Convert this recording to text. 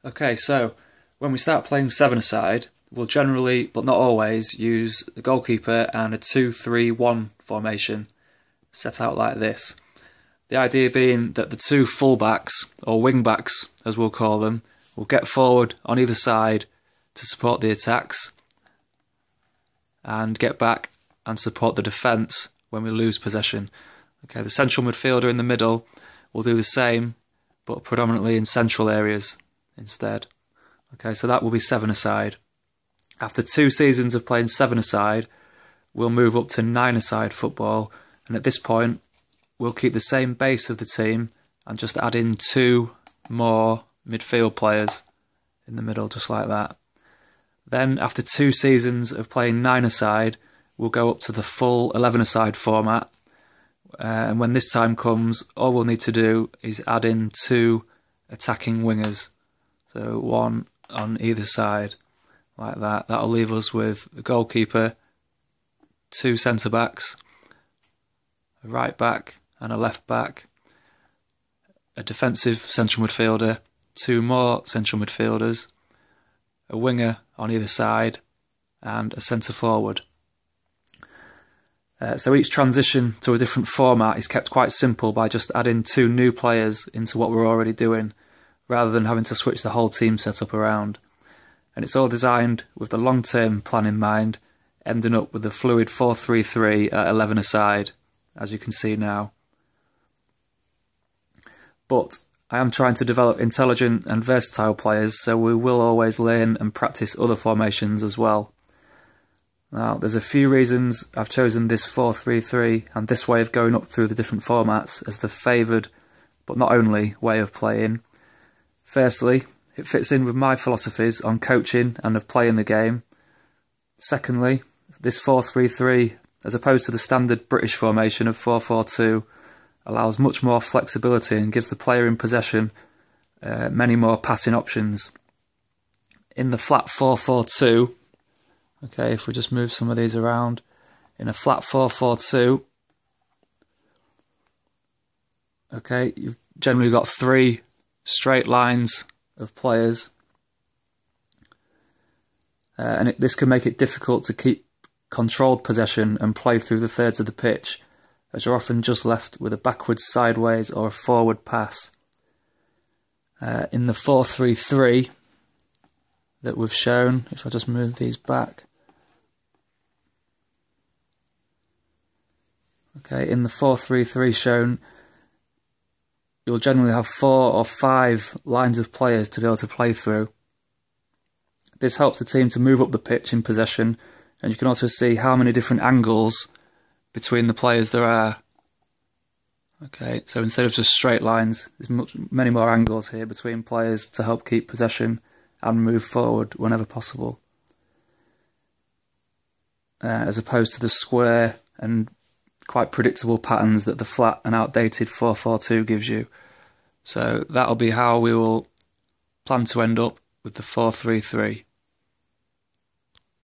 Okay, so when we start playing seven-a-side, we'll generally, but not always, use the goalkeeper and a 2-3-1 formation set out like this. The idea being that the two fullbacks, or wing-backs as we'll call them, will get forward on either side to support the attacks and get back and support the defence when we lose possession. Okay, the central midfielder in the middle will do the same, but predominantly in central areas instead. Okay, so that will be seven-a-side. After 2 seasons of playing seven-a-side, we'll move up to nine-a-side football, and at this point, we'll keep the same base of the team and just add in 2 more midfield players in the middle, just like that. Then, after 2 seasons of playing nine-a-side, we'll go up to the full 11-a-side format, and when this time comes, all we'll need to do is add in 2 attacking wingers. So 1 on either side, like that. That'll leave us with a goalkeeper, 2 centre-backs, a right-back and a left-back, a defensive central midfielder, 2 more central midfielders, a winger on either side, and a centre-forward. So each transition to a different format is kept quite simple by just adding 2 new players into what we're already doing, rather than having to switch the whole team setup around. And it's all designed with the long-term plan in mind, ending up with the fluid 4-3-3 at 11-a-side, as you can see now. But I am trying to develop intelligent and versatile players, so we will always learn and practice other formations as well. Now, there's a few reasons I've chosen this 4-3-3 and this way of going up through the different formats as the favoured, but not only, way of playing. Firstly, it fits in with my philosophies on coaching and of playing the game. Secondly, this 4-3-3, as opposed to the standard British formation of 4-4-2, allows much more flexibility and gives the player in possession many more passing options. In the flat 4-4-2, okay, if we just move some of these around, in a flat 4-4-2, okay, you've generally got 3 straight lines of players, and this can make it difficult to keep controlled possession and play through the thirds of the pitch, as you're often just left with a backwards, sideways or a forward pass. In the 4-3-3 that we've shown, if I just move these back, okay, in the 4-3-3 shown, you'll generally have 4 or 5 lines of players to be able to play through. This helps the team to move up the pitch in possession, and you can also see how many different angles between the players there are. Okay, so instead of just straight lines, there's many more angles here between players to help keep possession and move forward whenever possible, as opposed to the square and quite predictable patterns that the flat and outdated 4-4-2 gives you. So that'll be how we will plan to end up with the 4-3-3.